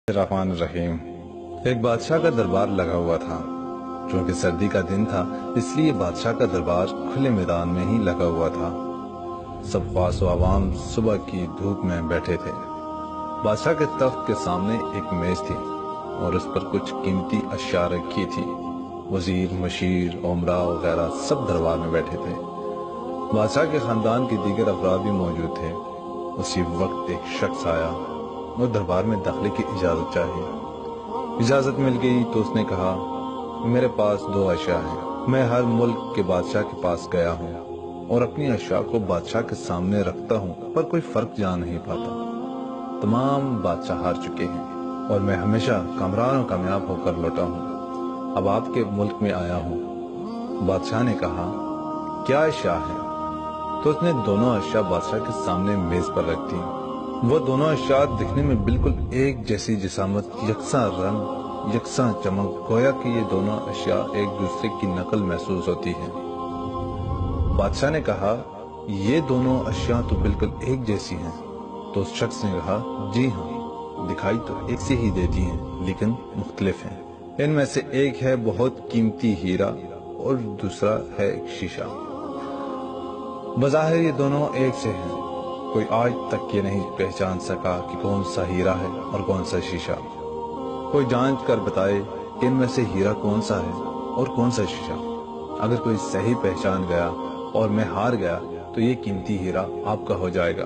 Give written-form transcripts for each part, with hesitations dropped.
الرحمن الرحیم۔ ایک بادشاہ کا دربار لگا ہوا تھا۔ چونکہ سردی کا دن تھا اس لیے بادشاہ کا دربار کھلے میدان میں ہی لگا ہوا تھا۔ سب خواص و عوام صبح کی دھوپ میں بیٹھے تھے۔ بادشاہ کے تخت کے سامنے ایک میز تھی اور اس پر کچھ قیمتی اشیاء رکھی تھی۔ وزیر، مشیر، امراء وغیرہ سب دربار میں بیٹھے تھے۔ بادشاہ کے خاندان کے دیگر افراد بھی موجود تھے۔ اسی وقت ایک شخص آیا اور دربار میں داخلے کی اجازت چاہیے۔ اجازت مل گئی تو اس نے کہا، میرے پاس 2 اشیاء ہیں۔ میں ہر ملک کے بادشاہ کے پاس گیا ہوں اور اپنی اشیاء کو بادشاہ کے سامنے رکھتا ہوں، پر کوئی فرق جان نہیں پاتا۔ تمام بادشاہ ہار چکے ہیں اور میں ہمیشہ کامران و کامیاب ہو کر لوٹا ہوں۔ اب آپ کے ملک میں آیا ہوں۔ بادشاہ نے کہا، کیا اشیاء ہیں؟ تو اس نے دونوں اشیاء بادشاہ کے سامنے میز پر رکھ دی۔ وہ دونوں اشیاء دکھنے میں بالکل ایک جیسی جسامت، یکساں رنگ، یکساں چمک، گویا کہ یہ دونوں اشیاء ایک دوسرے کی نقل محسوس ہوتی ہیں۔ بادشاہ نے کہا، یہ دونوں اشیاء تو بالکل ایک جیسی ہیں۔ تو اس شخص نے کہا، جی ہاں، دکھائی تو ایک سے ہی دیتی ہیں لیکن مختلف ہیں۔ ان میں سے ایک ہے بہت قیمتی ہیرا اور دوسرا ہے ایک شیشہ۔ بظاہر یہ دونوں ایک سے ہیں، کوئی آج تک یہ نہیں پہچان سکا کہ کون سا ہیرا ہے اور کون سا شیشہ۔ کوئی جانچ کر بتائے کہ ان میں سے ہیرا کون سا ہے اور کون سا شیشہ۔ اگر کوئی صحیح پہچان گیا اور میں ہار گیا تو یہ قیمتی ہیرا آپ کا ہو جائے گا،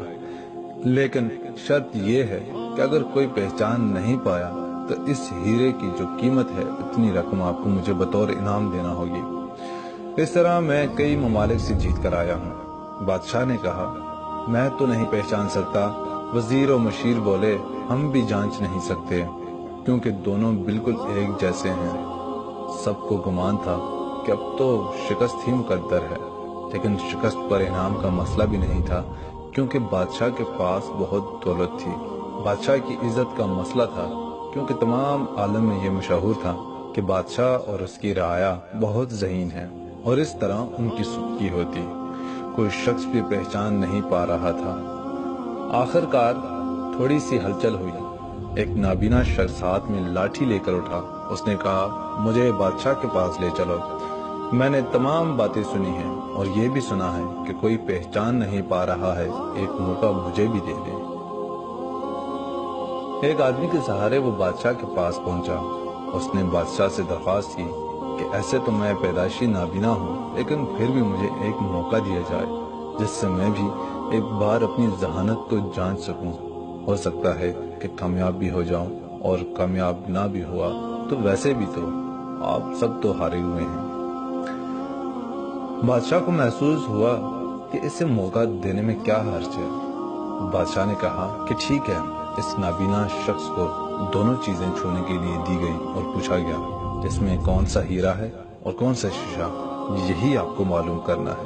لیکن شرط یہ ہے کہ اگر کوئی پہچان نہیں پایا تو اس ہیرے کی جو قیمت ہے اتنی رقم آپ کو مجھے بطور انعام دینا ہوگی۔ اس طرح میں کئی ممالک سے جیت کر آیا ہوں۔ بادشاہ نے کہا، میں تو نہیں پہچان سکتا۔ وزیر و مشیر بولے، ہم بھی جانچ نہیں سکتے کیونکہ دونوں بالکل ایک جیسے ہیں۔ سب کو گمان تھا کہ اب تو شکست ہی مقدر ہے، لیکن شکست پر انعام کا مسئلہ بھی نہیں تھا کیونکہ بادشاہ کے پاس بہت دولت تھی۔ بادشاہ کی عزت کا مسئلہ تھا کیونکہ تمام عالم میں یہ مشہور تھا کہ بادشاہ اور اس کی رعایا بہت ذہین ہیں اور اس طرح ان کی سودکی ہوتی۔ کوئی شخص بھی پہچان نہیں پا رہا تھا۔ آخر کار تھوڑی سی ہلچل ہوئی۔ ایک نابینا شخص ہاتھ میں لاٹھی لے کر اٹھا۔ اس نے کہا، مجھے بادشاہ کے پاس لے چلو۔ میں نے تمام باتیں سنی ہیں اور یہ بھی سنا ہے کہ کوئی پہچان نہیں پا رہا ہے، ایک موقع مجھے بھی دے دیں۔ ایک آدمی کے سہارے وہ بادشاہ کے پاس پہنچا۔ اس نے بادشاہ سے درخواست کی کہ ایسے تو میں پیدائشی نابینا ہوں، لیکن پھر بھی مجھے ایک موقع دیا جائے جس سے میں بھی ایک بار اپنی ذہانت کو جانچ سکوں۔ ہو سکتا ہے کہ کامیاب بھی ہو جاؤں اور کامیاب نہ بھی ہوا تو ویسے بھی تو آپ سب تو ہارے ہوئے ہیں۔ بادشاہ کو محسوس ہوا کہ اسے موقع دینے میں کیا حرج ہے۔ بادشاہ نے کہا کہ ٹھیک ہے۔ اس نابینا شخص کو دونوں چیزیں چھونے کے لیے دی گئی اور پوچھا گیا، اس میں کون سا ہیرا ہے اور کون سا شیشہ، یہی آپ کو معلوم کرنا ہے۔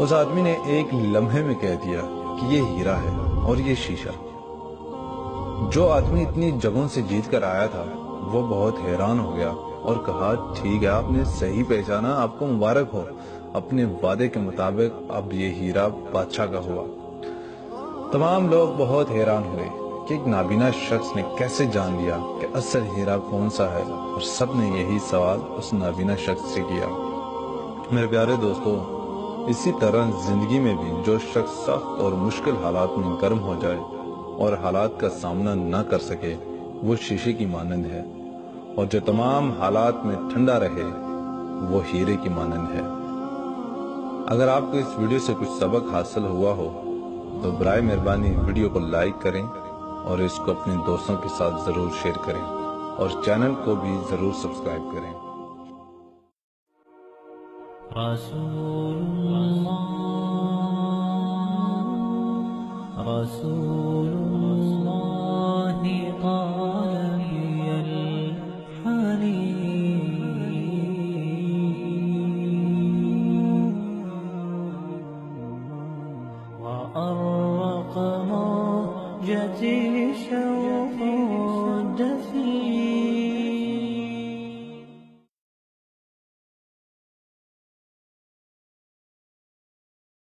اس آدمی نے ایک لمحے میں کہہ دیا کہ یہ ہیرا ہے اور یہ شیشہ۔ جو آدمی اتنی جگہوں سے جیت کر آیا تھا وہ بہت حیران ہو گیا اور کہا، ٹھیک ہے، آپ نے صحیح پہچانا، آپ کو مبارک ہو۔ اپنے وعدے کے مطابق اب یہ ہیرا بادشاہ کا ہوا۔ تمام لوگ بہت حیران ہوئے کہ ایک نابینا شخص نے کیسے جان لیا کہ اصل ہیرا کون سا ہے، اور سب نے یہی سوال اس نابینا شخص سے کیا۔ میرے پیارے دوستو، اسی طرح زندگی میں بھی جو شخص سخت اور مشکل حالات میں گرم ہو جائے اور حالات کا سامنا نہ کر سکے وہ شیشے کی مانند ہے، اور جو تمام حالات میں ٹھنڈا رہے وہ ہیرے کی مانند ہے۔ اگر آپ کو اس ویڈیو سے کچھ سبق حاصل ہوا ہو تو برائے مہربانی ویڈیو کو لائک کریں اور اس کو اپنے دوستوں کے ساتھ ضرور شیئر کریں اور چینل کو بھی ضرور سبسکرائب کریں۔ رسول اللہ، رسول اللہ قال بی الحنین وأرق موجتي شوق